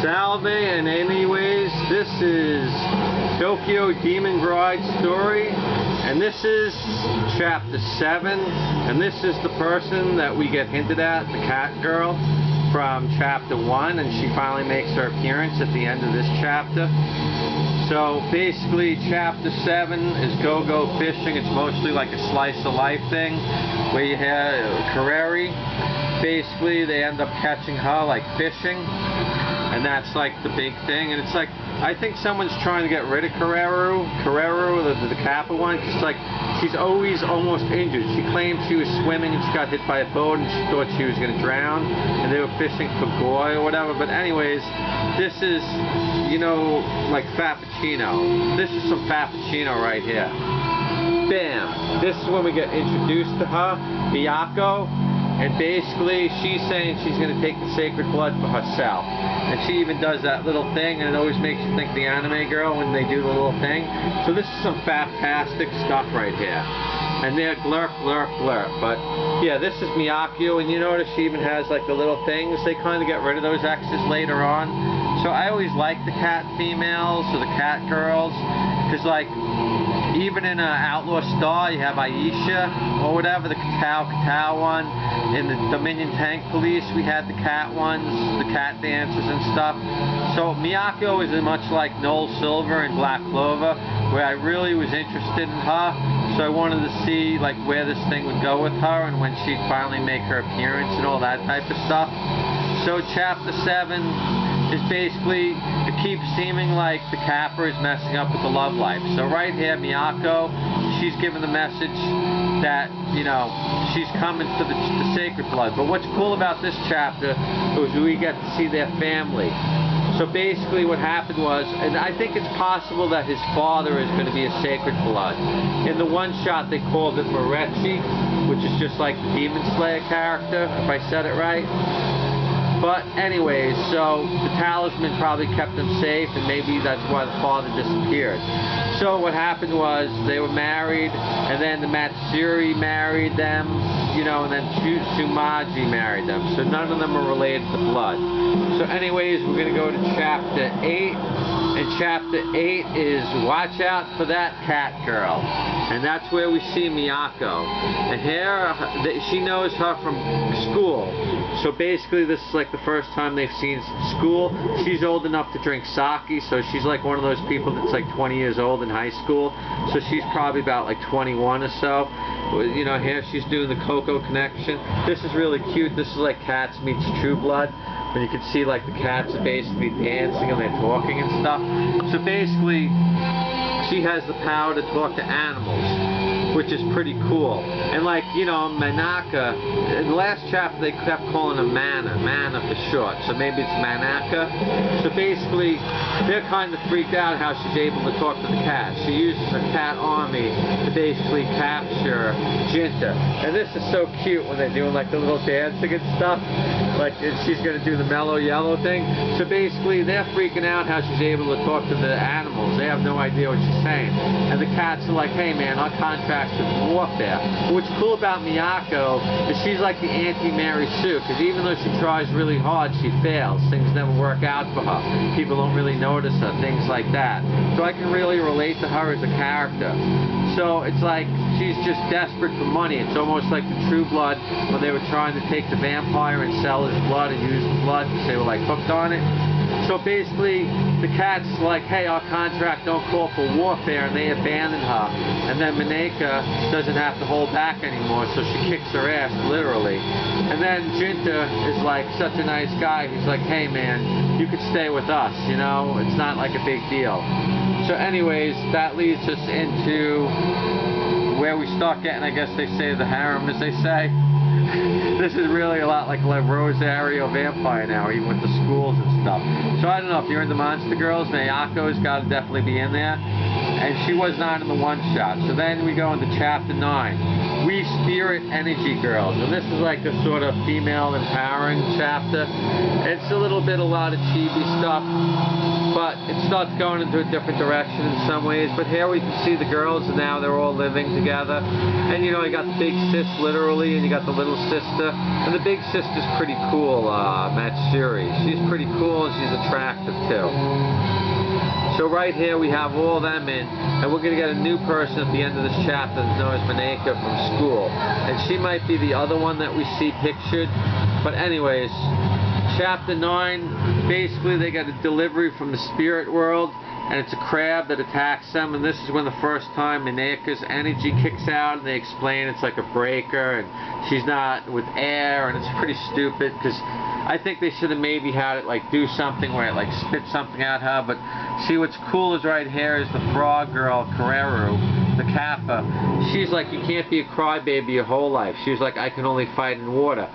Salve, and anyways, this is Tokyo Demon Bride story, and this is chapter 7, and this is the person that we get hinted at, the cat girl from chapter 1, and she finally makes her appearance at the end of this chapter. So basically chapter 7 is go-go fishing. It's mostly like a slice of life thing where you have Keroru. Basically they end up catching her like fishing, and that's like the big thing. And it's like, I think someone's trying to get rid of Keroru, the Kappa one, because like she's always almost injured. She claimed she was swimming and she got hit by a boat and she thought she was going to drown, and they were fishing for goi or whatever. But anyways, this is, you know, like Frappuccino. This is some Frappuccino right here. Bam! This is when we get introduced to her, Myaako. And basically, she's saying she's going to take the sacred blood for herself. And she even does that little thing, and it always makes you think the anime girl when they do the little thing. So this is some fantastic stuff right here. And they're glurp, glurp, glurp. But yeah, this is Myaako, and you notice she even has like the little things. They kind of get rid of those X's later on. So I always like the cat females or the cat girls, because like, even in Outlaw Star, you have Aisha, or whatever, the Katao one. In the Dominion Tank Police, we had the cat ones, the cat dancers and stuff. So Myaako is much like Noel Silver in Black Clover, where I really was interested in her. So I wanted to see like where this thing would go with her, and when she'd finally make her appearance and all that type of stuff. So chapter 7 is basically, it keeps seeming like the Kappa is messing up with the love life. So right here, Myaako, she's given the message that, you know, she's coming for the sacred blood. But what's cool about this chapter is we get to see their family. So basically what happened was, and I think it's possible that his father is going to be a sacred blood. In the one shot they called it Morechi, which is just like the Demon Slayer character, if I said it right. But anyways, so the talisman probably kept them safe, and maybe that's why the father disappeared. So what happened was they were married, and then the Matsuri married them, you know, and then Tsumubi married them. So none of them are related to blood. So anyways, we're going to go to chapter 8. And chapter 8 is Watch Out for That Cat Girl. And that's where we see Myaako. And here, she knows her from school. So basically this is like the first time they've seen school. She's old enough to drink sake, so she's like one of those people that's like 20 years old in high school. So she's probably about like 21 or so. You know, here she's doing the Coco connection. This is really cute. This is like Cats meets True Blood. And you can see like the cats are basically dancing and they're talking and stuff. So basically, she has the power to talk to animals, which is pretty cool. And like, you know, Manaka, in the last chapter they kept calling her Mana for short, so maybe it's Manaka. So basically, they're kind of freaked out how she's able to talk to the cat. She uses her cat army to basically capture Jinta. And this is so cute when they're doing like the little dancing and stuff. Like, she's going to do the mellow yellow thing. So basically, they're freaking out how she's able to talk to the animals. They have no idea what she's saying. And the cats are like, hey man, our contract's with warfare. What's cool about Myaako is she's like the anti-Mary Sue, because even though she tries really hard, she fails. Things never work out for her. People don't really notice her, things like that. So I can really relate to her as a character. So it's like she's just desperate for money. It's almost like the True Blood when they were trying to take the vampire and sell his blood and use his blood because they were like hooked on it. So basically the cat's like, hey, our contract don't call for warfare, and they abandon her. And then Manaka doesn't have to hold back anymore, so she kicks her ass, literally. And then Jinta is like such a nice guy. He's like, hey man, you could stay with us, you know? It's not like a big deal. So anyways, that leads us into where we start getting, I guess they say, the harem, as they say. This is really a lot like Rosario Vampire now, even with the schools and stuff. So I don't know, if you're into Monster Girls, Myako's got to definitely be in there. And she was not in the one shot. So then we go into chapter 9. We Spirit Energy Girls. And this is like a sort of female empowering chapter. It's a little bit a lot of chibi stuff, but it starts going into a different direction in some ways. But here we can see the girls, and now they're all living together. And you know, you got the big sis literally, and you got the little sister. And the big sister's pretty cool, Matsuri. She's pretty cool, and she's a attractive too. So right here we have all them in, and we're going to get a new person at the end of this chapter that's known as Manaka from school. And she might be the other one that we see pictured. But anyways, chapter 9, basically they get a delivery from the spirit world, and it's a crab that attacks them, and this is when the first time Manaka's energy kicks out, and they explain it's like a breaker, and she's not with air, and it's pretty stupid, because I think they should have maybe had it like do something where it like spits something at her. But see, what's cool is right here is the frog girl, Keroru, the Kappa. She's like, you can't be a crybaby your whole life. She's like, I can only fight in water.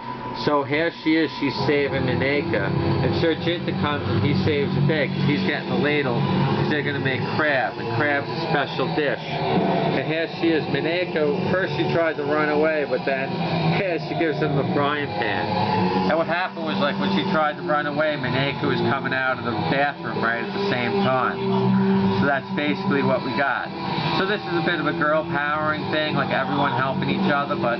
So here she is, she's saving Manaka, and SirJinta comes and he saves the day because he's getting the ladle because they're going to make crab, and crab's a special dish. And here she is, Manaka. First she tried to run away, but then here she gives him the frying pan. And what happened was, like, when she tried to run away, Manaka was coming out of the bathroom right at the same time. So that's basically what we got. So this is a bit of a girl powering thing, like everyone helping each other, but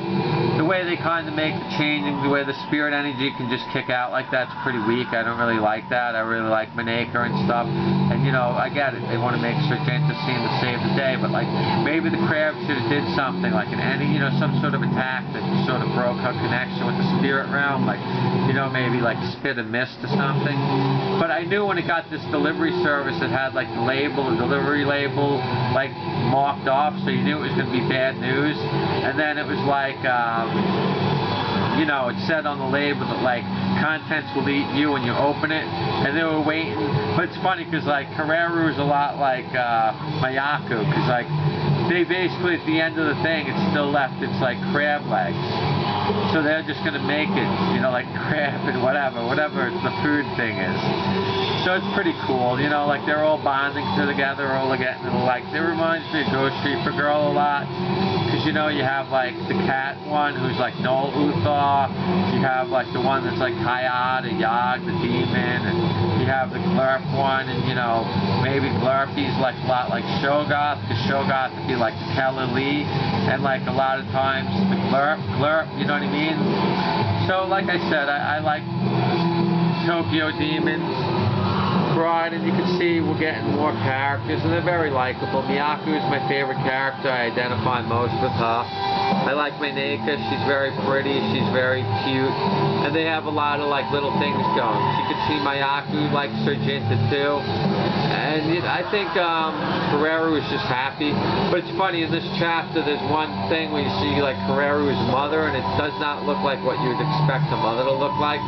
the way they kind of make the changing, the way the spirit energy can just kick out like that's pretty weak. I don't really like that. I really like Manaka and stuff. And, you know, I get it. They want to make SirJinta seem to save the day, but, like, maybe the crab should have did something, like some sort of attack that sort of broke her connection with the spirit realm, like, you know, maybe like spit a mist or something. But I knew when it got this delivery service that had like the label, the delivery label, like marked off, so you knew it was going to be bad news. And then it was like, you know, it said on the label that like contents will eat you when you open it, and they were waiting. But it's funny because like Keroru is a lot like Myaako, because like they basically at the end of the thing it's still left, it's like crab legs. So they're just going to make it, you know, like crab and whatever the food thing is. So it's pretty cool, you know, like they're all bonding together, all getting like, it reminds me of Ghost Reaper Girl a lot. Because, you know, you have like the cat one who's like Noel Uthar, you have like the one that's like Hayat, the Yog, the demon, and you have the Glurp one, and, you know, maybe Glurpy's like a lot like Shogoth, because Shogoth would be like the Keller Lee, and like a lot of times the Glurp, you know what I mean? So like I said, I like Tokyo Demons Bride, and you can see we're getting more characters, and they're very likable. Myaako is my favorite character. I identify most with her. I like Manaka. She's very pretty. She's very cute. And they have a lot of like little things going. You can see Myaako likes SirJinta too. And I think Keroru is just happy. But it's funny, in this chapter there's one thing where you see like Keroru's mother, and it does not look like what you would expect a mother to look like.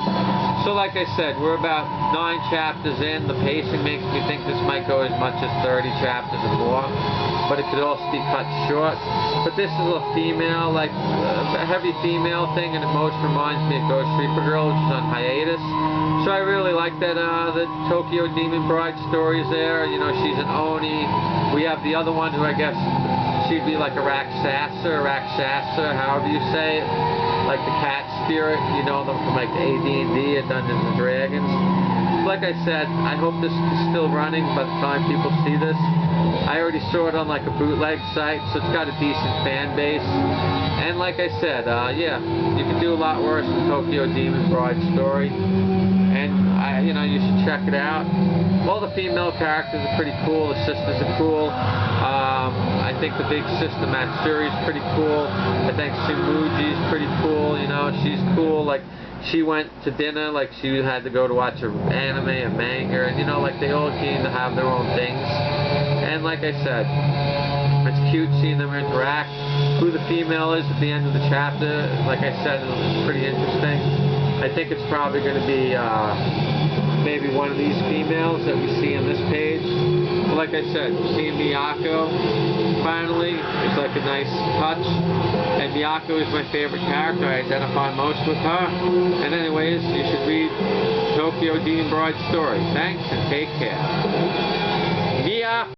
So like I said, we're about 9 chapters in. The pacing makes me think this might go as much as 30 chapters or more, but it could also be cut short. But this is a female, like a heavy female thing, and it most reminds me of Ghost Reaper Girl, which is on hiatus. So I really like that the Tokyo Demon Bride story is there. You know, she's an Oni. We have the other one who I guess she'd be like a Raksasa, however you say it. Like the cat spirit, you know them from like AD&D at Dungeons & Dragons. Like I said, I hope this is still running by the time people see this. I already saw it on like a bootleg site, so it's got a decent fan base. And like I said, yeah, you can do a lot worse than Tokyo Demon Bride story. And you know, you should check it out. All the female characters are pretty cool. The sisters are cool. I think the big sister Matsuri is pretty cool. I think Tsumubi is pretty cool. You know, she's cool. Like, she went to dinner, like she had to go to watch an anime, a manga, and you know, like they all seem to have their own things. And like I said, it's cute seeing them interact. Who the female is at the end of the chapter, like I said, it's pretty interesting. I think it's probably going to be maybe one of these females that we see on this page. But like I said, seeing Myaako finally is like a nice touch. And Myaako is my favorite character. I identify most with her. And anyways, you should read Tokyo Demon Bride story. Thanks and take care. Myaako!